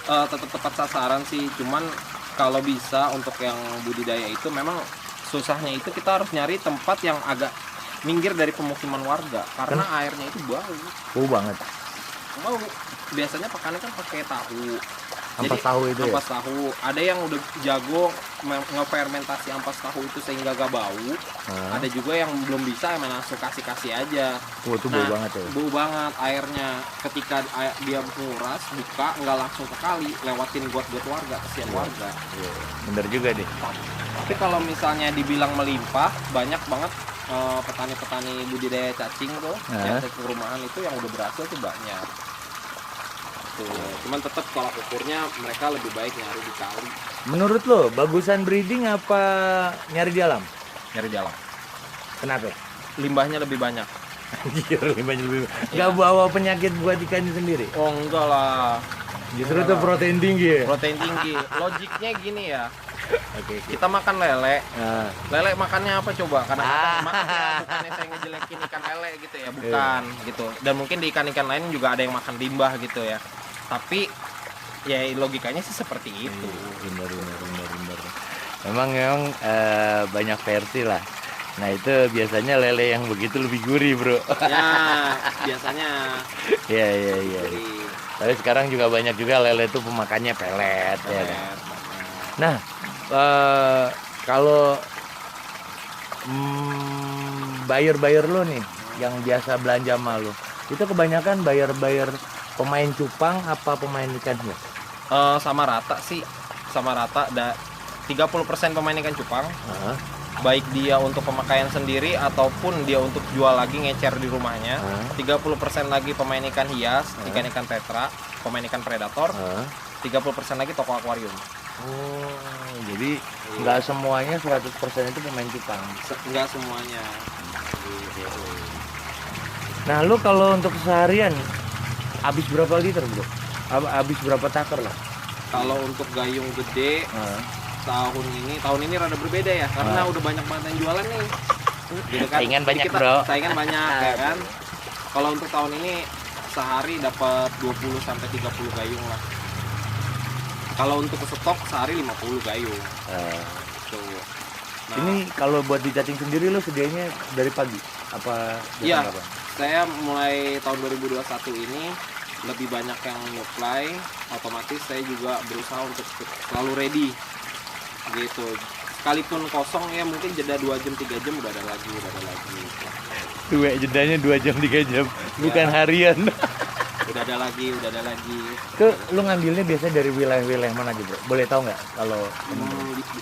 tetap tepat sasaran sih, cuman kalau bisa untuk yang budidaya itu memang susahnya itu kita harus nyari tempat yang agak minggir dari pemukiman warga karena airnya itu bau. Bau banget. Bau. Biasanya pakannya kan pakai tahu. Ampas tahu itu ampas tahu. Ada yang udah jago ngefermentasi ampas tahu itu sehingga gak bau. Ada juga yang belum bisa, emang langsung kasih aja. Itu bau banget ya. Bau banget airnya. Ketika dia menguras, buka nggak langsung ke kali, lewatin got-got warga, kesian warga. Bener juga deh. Tapi kalau misalnya dibilang melimpah, banyak banget petani-petani budidaya cacing tuh, yang ke rumahan itu yang udah berhasil tuh banyak. Cuman tetap kalau ukurnya mereka lebih baik nyari di kali. Menurut lo bagusan breeding apa nyari di alam? Nyari di alam. Kenapa? Limbahnya lebih banyak. Anjir, limbahnya lebih banyak. Gak bawa penyakit buat ikannya sendiri? Oh enggak lah. Justru itu protein tinggi ya? Protein tinggi. Logiknya gini ya. Oke. Kita makan lele. Lele makannya apa coba? Karena bukannya saya ngejelekin ikan lele gitu ya, bukan gitu. Dan mungkin di ikan-ikan lain juga ada yang makan limbah gitu ya. Tapi ya logikanya sih seperti itu. Benar. Memang banyak versi lah. Nah itu biasanya lele yang begitu lebih gurih bro. Ya biasanya. Iya. Tapi sekarang juga banyak juga lele itu pemakannya pelet. Ya kan? Nah kalau buyer lo nih yang biasa belanja sama lo, itu kebanyakan buyer pemain cupang apa pemain ikan hias? Sama rata sih, sama rata. 30% pemain ikan cupang, baik dia untuk pemakaian sendiri ataupun dia untuk jual lagi ngecer di rumahnya. 30% lagi pemain ikan hias, ikan tetra, pemain ikan predator. 30% lagi toko akuarium. Oh, jadi nggak semuanya 100% itu pemain cupang? Nggak semuanya. Nah, lu kalau untuk seharian habis berapa liter bro? Habis berapa taker lah? Kalau untuk gayung gede tahun ini rada berbeda ya, karena udah banyak banget yang jualan nih. Gitu kan? Saingan banyak bro. Saingan banyak ya kan. Kalau untuk tahun ini sehari dapat 20 sampai 30 gayung lah. Kalau untuk stok sehari 50 gayung. Tuh. Nah, ini kalau buat di cacing sendiri lo sedianya dari pagi apa? Iya. Saya mulai tahun 2021 ini lebih banyak yang nyuplai, otomatis saya juga berusaha untuk selalu ready gitu. Sekalipun kosong ya mungkin jeda 2 jam 3 jam udah ada lagi. Jedanya 2 jam 3 jam, bukan harian. Udah ada lagi. Lu ngambilnya biasanya dari wilayah-wilayah mana aja bro? Boleh tahu nggak kalau?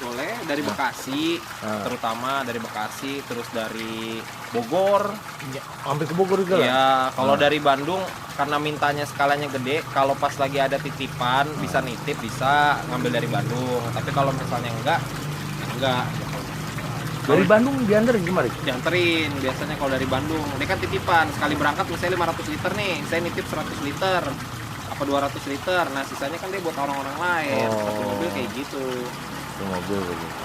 Boleh dari Bekasi, terutama dari Bekasi, terus dari Bogor. Ya, hampir ke Bogor juga lah. Ya, kalau dari Bandung karena mintanya skalanya gede, kalau pas lagi ada titipan bisa nitip, bisa ngambil dari Bandung. Tapi kalau misalnya enggak. Dari Bandung dianterin gimana? Dianterin biasanya kalau dari Bandung. Dia kan titipan, sekali berangkat misalnya 500 liter nih, saya nitip 100 liter apa 200 liter. Nah, sisanya kan dia buat orang-orang lain. Satu mobil kayak gitu. Satu mobil begitu.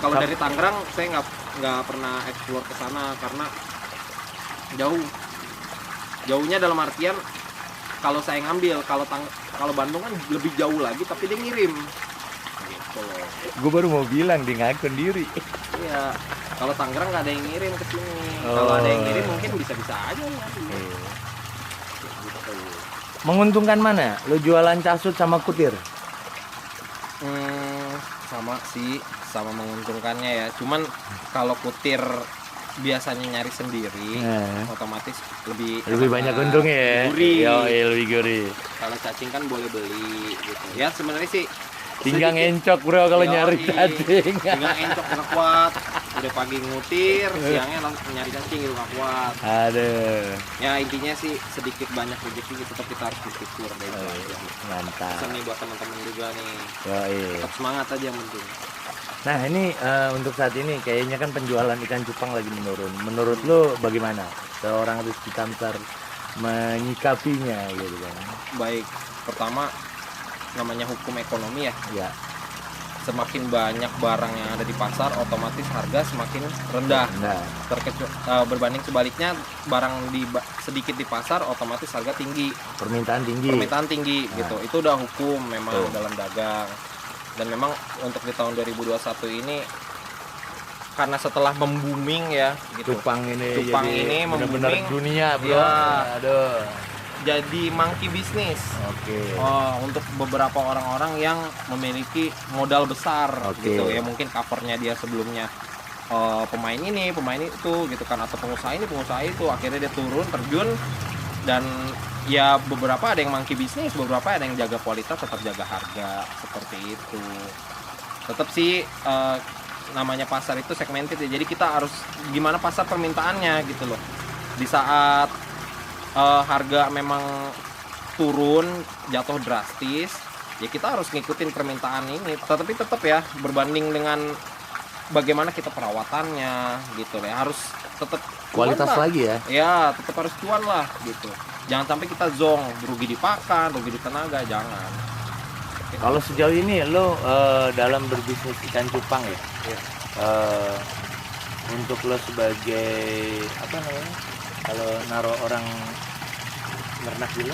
Kalau dari Tangerang saya nggak pernah explore ke sana karena jauh. Jauhnya dalam artian kalau saya ngambil, kalau Bandung kan lebih jauh lagi tapi dia ngirim. Gitu. Gue baru mau bilang dia ngaku sendiri. Iya, kalau Tangerang nggak ada yang ngirim ke sini. Kalau ada yang ngirim mungkin bisa-bisa aja ya. Gitu. Menguntungkan mana? Lo jualan casut sama kutir? Sama sih, sama menguntungkannya ya. Cuman kalau kutir biasanya nyari sendiri, otomatis lebih banyak untungnya ya. Lebih gurih. Kalau cacing kan boleh beli gitu. Ya sebenarnya sih tinggal ngencok bro kalau nyari cacing. Tinggal encok nggak kuat. Udah pagi ngutir, siangnya langsung nyari cacing gitu nggak kuat. Aduh. Ya intinya sih sedikit banyak rezeki tetap kita harus bersyukur deh. Mantap. Pesan nih buat teman-teman juga nih. Tetap semangat aja yang penting. Nah ini untuk saat ini kayaknya kan penjualan ikan cupang lagi menurun. Menurut lo bagaimana? Seorang Rizky Kamsar menyikapinya gitu kan? Baik, pertama namanya hukum ekonomi ya. semakin banyak barang yang ada di pasar, otomatis harga semakin rendah. Nah, Berbanding sebaliknya, barang sedikit di pasar, otomatis harga tinggi. permintaan tinggi. Gitu. Itu udah hukum memang Betul. dalam dagang. Dan memang untuk di tahun 2021 ini, karena setelah membooming ya gitu. Cupang ini benar-benar membooming. dunia, bro. Ya. Aduh. Jadi monkey bisnis. Oke. Untuk beberapa orang-orang yang memiliki modal besar Oke. gitu ya, mungkin covernya dia sebelumnya pemain ini, pemain itu gitu kan, atau pengusaha ini, pengusaha itu, akhirnya dia turun terjun, dan ya beberapa ada yang monkey bisnis, beberapa ada yang jaga kualitas, tetap jaga harga, seperti itu. Tetap sih namanya pasar itu segmented ya, jadi kita harus gimana pasar permintaannya gitu loh. Di saat harga memang turun, jatuh drastis, ya kita harus ngikutin permintaan ini. Tetapi tetap ya berbanding dengan bagaimana kita perawatannya gitu ya, harus tetap Kualitas lah. lagi ya. Ya tetap harus cuan lah gitu. Jangan sampai kita zong, rugi di pakan, rugi di tenaga, jangan. Kalau sejauh ini lo dalam berbisnis ikan cupang ya, Iya. untuk lo sebagai apa namanya? Kalau naruh orang ternak dulu,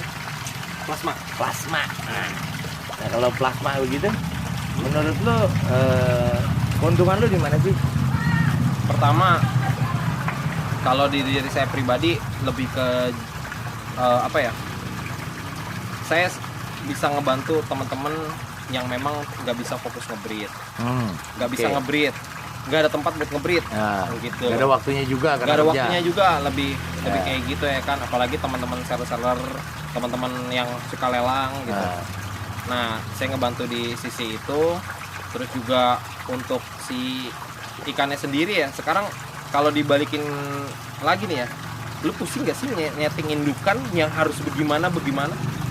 plasma. Nah, kalau plasma begitu, menurut lo keuntungan lo di mana sih? Pertama, kalau di diri saya pribadi lebih ke apa ya? Saya bisa ngebantu teman-teman yang memang nggak bisa fokus ngebreed, nggak bisa Oke. ngebreed, nggak ada tempat buat ngebreed, Nah, gitu. gak ada waktunya juga Nggak karena ada kerja. waktunya juga, lebih Ya. kayak gitu ya kan. Apalagi teman-teman seller-seller, teman-teman yang suka lelang gitu. Nah, Nah, saya ngebantu di sisi itu. Terus juga untuk si ikannya sendiri ya, sekarang kalau dibalikin lagi nih ya, lu pusing gak sih nyeting indukan yang harus bagaimana,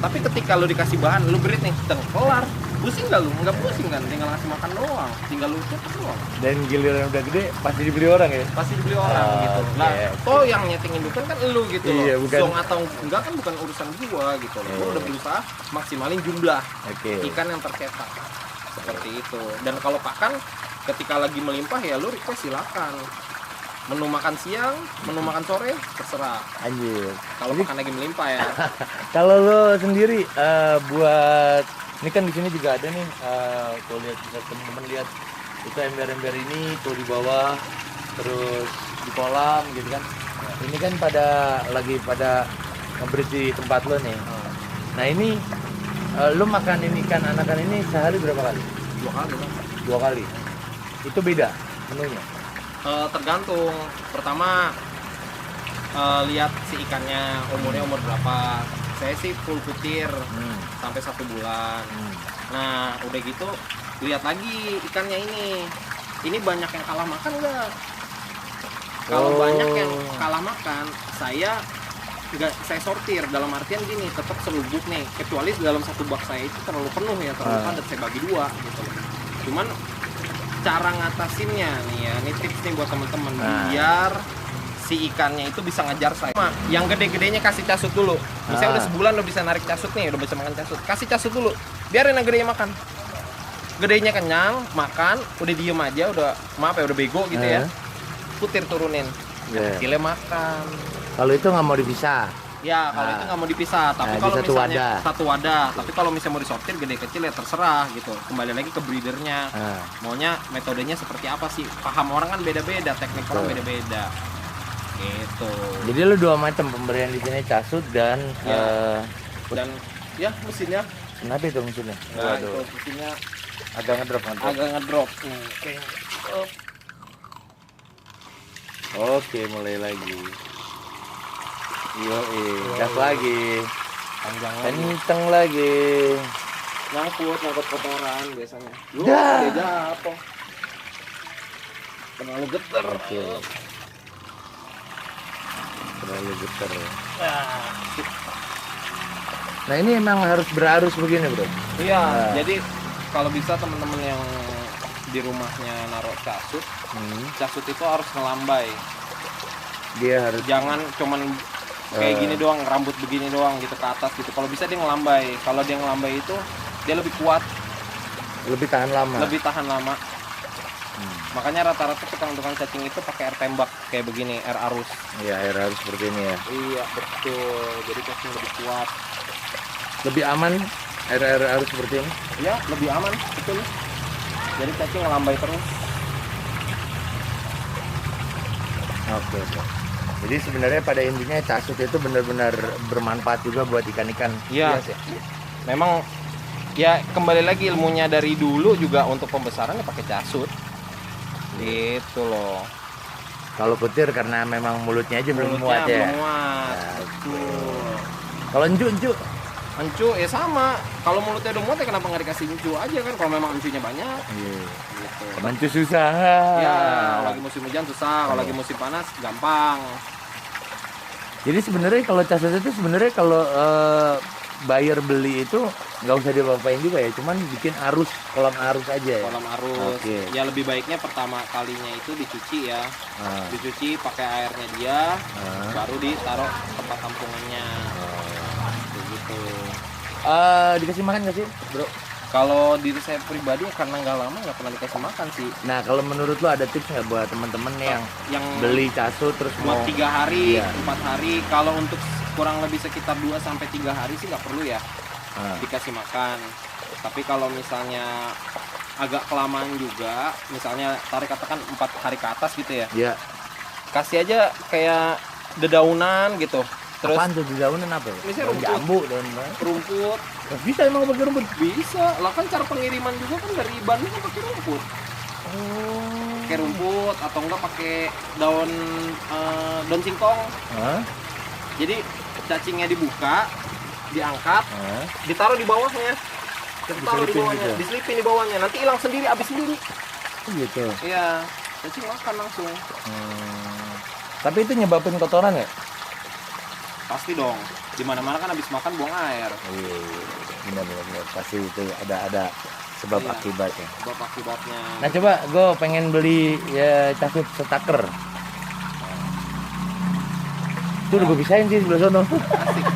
tapi ketika lu dikasih bahan, lu breed nih, kelar, pusing gak lu? Nggak pusing kan, tinggal ngasih makan doang, tinggal lu cetak doang, dan giliran udah gede pasti dibeli orang ya. pasti dibeli orang Ah, gitu. oke. Nah, toh yang nyeting indukan kan lu gitu Iya, loh. bukan- Zong atau enggak kan bukan urusan gua gitu loh. Gua Iya. udah berusaha maksimalin jumlah Oke. ikan yang tercetak, seperti itu. Dan kalau pakan ketika lagi melimpah ya lu request silakan, menu makan siang, menu makan sore, terserah. Anjir. Kalau Jadi- makan lagi melimpah ya. Kalau lo sendiri buat ini kan di sini juga ada nih, tuh lihat, bisa temen-temen lihat itu ember-ember ini tuh di bawah, terus di kolam gitu kan. Ini kan lagi pada ngebreed di tempat lo nih. Nah ini lo makanin ikan anakan ini sehari berapa kali? 2 kali lah. 2 kali. Itu beda menunya. Tergantung. Pertama lihat si ikannya umurnya umur berapa. Saya sih full putir sampai 1 bulan. Nah udah gitu lihat lagi ikannya ini banyak yang kalah makan nggak? Kalau Oh. banyak yang kalah makan, saya sortir, dalam artian gini, tetap selubuk nih, kecuali dalam satu bak saya itu terlalu penuh ya, terlalu padat, saya bagi 2 gitu loh. Cuman cara ngatasinnya nih ya, ini tips nih buat teman-teman, biar si ikannya itu bisa ngejar saya. Yang gede-gedenya kasih casut dulu. Misalnya udah sebulan lo bisa narik casut nih, udah bisa makan casut, kasih casut dulu, biarin yang gedenya makan. Gedenya kenyang, makan, udah diem aja, udah maaf ya, udah bego gitu ya, putir turunin, kecilnya makan. Kalau itu nggak mau dipisah. Ya kalau itu nggak mau dipisah, tapi Di kalau satu misalnya wadah. satu wadah, tapi kalau misalnya mau disortir gede kecil ya terserah gitu. Kembali lagi ke breedernya, maunya metodenya seperti apa sih? Paham orang kan beda-beda, teknik orang beda-beda. Gitu. Jadi lu 2 macam pemberian di sini, casut dan Ya. Dan ya mesinnya, kenapa itu mesinnya? nah, itu mesinnya Agak ngedrop. agak ngedrop. Oke. Oke, mulai lagi. Gas lagi. Panjang lagi. Kenceng lagi. Nyangkut kotoran biasanya. Dah. Beda apa? Terlalu geter. Oke. Terlalu getar. Nah ini emang harus berarus begini bro. Iya, Nah. jadi kalau bisa teman-teman yang di rumahnya naruh casut, casut itu harus ngelambai. Dia harus. Jangan cuman kayak gini doang, rambut begini doang gitu ke atas gitu. Kalau bisa dia ngelambai. Kalau dia ngelambai itu dia lebih kuat. Lebih tahan lama. Lebih tahan lama. Makanya rata-rata tukang cacing itu pakai air tembak kayak begini, air arus. Iya, air arus seperti ini ya. Iya betul. Jadi cacing lebih kuat. Lebih aman air arus seperti ini. Iya lebih aman betul. Jadi cacing ngelambai terus. Oke. Jadi sebenarnya pada intinya casut itu benar-benar bermanfaat juga buat ikan-ikan. Iya. Memang ya kembali lagi ilmunya dari dulu juga untuk pembesaran ya pakai casut. Gitu loh. Kalau petir karena memang mulutnya aja belum muat ya. Belum muat. Betul. Kalau encu Encu ya sama. Kalau mulutnya udah muat ya kenapa nggak dikasih encu aja kan? Kalau memang encunya banyak. Iya. Gitu. Encu susah. Ya, kalau lagi musim hujan susah. Kalau lagi musim panas gampang. Jadi sebenarnya kalau casut itu sebenarnya kalau buyer beli itu nggak usah diapa-apain juga ya, cuman bikin kolam arus aja ya. Kolam arus. Oke. Ya lebih baiknya pertama kalinya itu dicuci ya. Dicuci pakai airnya dia, baru ditaruh tempat tampungannya. Gitu. Dikasih makan nggak sih, bro? Kalau diri saya pribadi karena nggak lama nggak pernah dikasih makan sih. Nah, kalau menurut lo ada tips nggak buat teman-teman yang beli casut terus buat mau 3 hari, iya. 4 hari. Kalau untuk kurang lebih sekitar 2 sampai 3 hari sih nggak perlu ya dikasih makan. Tapi kalau misalnya agak kelamaan juga, misalnya tarik katakan 4 hari ke atas gitu ya. Iya. Kasih aja kayak dedaunan gitu. Terus apaan tuh dedaunan apa ya? Misalnya Daun jambu, daun rumput. bisa emang pakai rumput? Bisa. Lah kan cara pengiriman juga kan dari Bandung kan pakai rumput. Pakai rumput atau enggak pakai daun singkong. Jadi cacingnya dibuka, diangkat, ditaruh di bawahnya. Ditaruh di bawahnya, gitu. Diselipin di bawahnya. Nanti hilang sendiri, habis sendiri. Gitu. Iya, cacing makan langsung. Tapi itu nyebabin kotoran ya? Pasti dong. Di mana-mana kan habis makan buang air. Iya. Benar. Pasti itu ada sebab akibatnya. Sebab akibatnya. Nah, coba gue pengen beli ya casut setaker. Itu udah gue pisahin sih sebelah sono. Asik.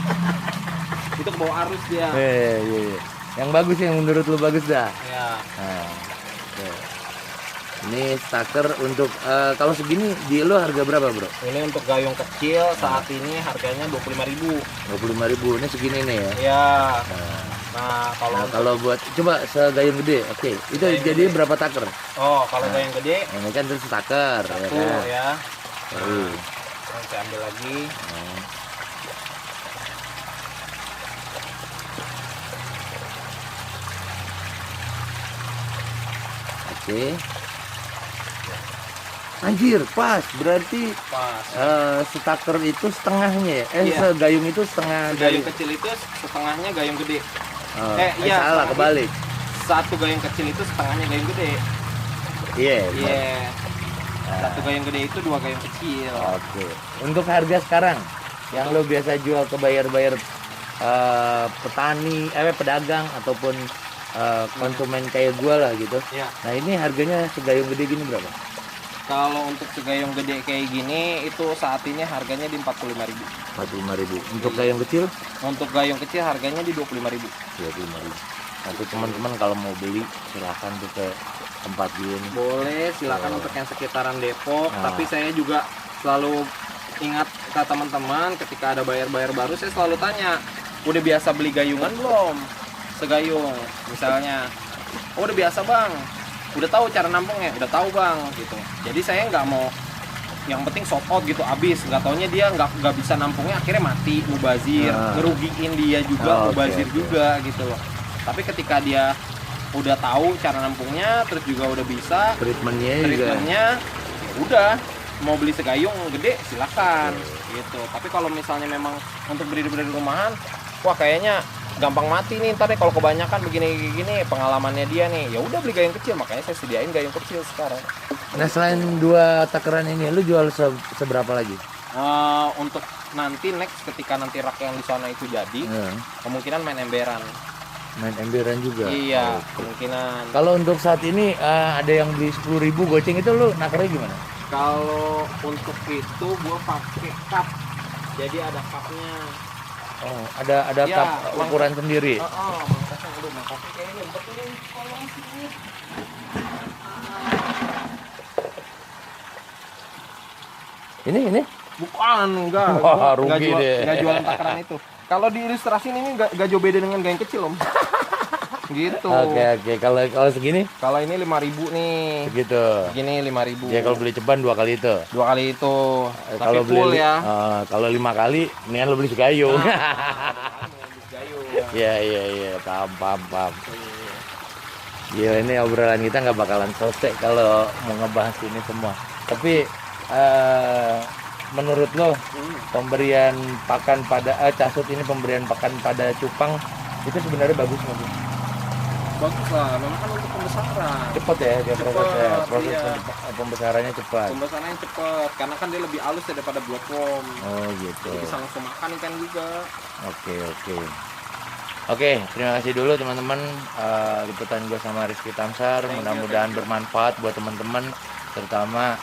Itu ke bawah arus dia. Iya. Yang bagus yang menurut lu bagus dah. Iya. Nah, ini staker untuk kalau segini di lu harga berapa, bro? Ini untuk gayung kecil saat ini harganya 25.000. 25.000. Ini segini nih ya. Iya. Nah, kalau buat coba segayung gede. Oke. Itu jadi berapa taker? Oh, kalau gayung gede ini kan terus staker ya satu kan? ya. Saya ambil lagi. Oke. Anjir, pas. Berarti setaker itu setengahnya ya? Segayung itu setengah. Gayung kecil itu setengahnya gayung gede. Iya. Salah, kebalik. Satu gayung kecil itu setengahnya gayung gede. Iya. Satu gayung gede itu 2 gayung kecil. Oke. Untuk harga sekarang yang lo biasa jual ke buyer petani, pedagang ataupun konsumen kayak gue lah gitu. Ya. Nah, ini harganya segayung gede gini berapa? Kalau untuk segayung gede kayak gini itu saat ini harganya di 45.000. 45.000. Untuk gayung kecil? Untuk gayung kecil harganya di 25.000. 25.000. Nanti teman-teman kalau mau beli silahkan tuh ke tempat gini. Boleh, silakan untuk yang sekitaran Depok. Tapi saya juga selalu ingat ke teman-teman ketika ada buyer-buyer baru, saya selalu tanya, udah biasa beli gayungan belum? Segayung misalnya. Oh, udah biasa bang. Udah tahu cara nampungnya? Udah tahu bang gitu. Jadi saya nggak mau yang penting sold out gitu abis, nggak taunya dia nggak bisa nampungnya, akhirnya mati, mubazir, ngerugiin dia juga, mubazir juga gitu loh. Tapi ketika dia udah tahu cara nampungnya, terus juga udah bisa treatmentnya ya udah, mau beli segayung gede silakan gitu. Tapi kalau misalnya memang untuk breeder rumahan, wah kayaknya gampang mati nih ntar deh kalau kebanyakan begini pengalamannya dia nih, ya udah beli gayung kecil. Makanya saya sediain gayung kecil sekarang. Nah, selain 2 takeran ini lu jual seberapa lagi? Untuk nanti next ketika nanti rak yang di sana itu jadi, kemungkinan main emberan juga. Iya, kemungkinan. Kalau untuk saat ini ada yang beli 10.000 goceng, itu lu nakernya gimana? Kalau untuk itu gua pakai cup, jadi ada cupnya. Oh, ada cup ukuran sendiri. Mangkasnya Aduh, makasih kayaknya betul kolong sini. Ini? Bukan, enggak. Wah, Gua rugi deh. enggak jualan takaran itu. Kalau di ilustrasi ini enggak jauh beda dengan yang kecil, Om. Gitu. Oke. Kalau segini? Kalau ini 5.000 nih. Segitu. Segini 5.000. Ya kalau beli ceban 2 kali itu. 2 kali itu. Tapi Kalau full beli ya. kalau 5 kali mendingan lo beli segayung. Gayung. Iya, paham. Gila, ini obrolan kita nggak bakalan selesai kalau mau ngebahas ini semua. Tapi menurut lo pemberian pakan pada Casut ini, pemberian pakan pada cupang itu sebenarnya bagus nggak sih? Bagus lah, memang kan untuk pembesaran. Cepet ya dia prosesnya, proses iya. pembesarannya cepat. Pembesarannya cepet, karena kan dia lebih halus daripada bloodworm. Oh gitu. Jadi bisa langsung makan ikan juga. Oke, terima kasih dulu teman-teman, liputan gue sama Rizky Tamsar. Mudah-mudahan bermanfaat buat teman-teman, terutama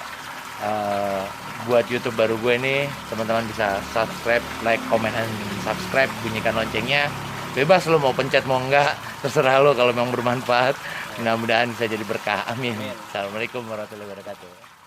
buat YouTube baru gue ini. Teman-teman bisa subscribe, like, comment, dan subscribe, bunyikan loncengnya. Bebas lo mau pencet mau enggak, terserah lo. Kalau memang bermanfaat, mudah-mudahan bisa jadi berkah. Amin. Assalamualaikum warahmatullahi wabarakatuh.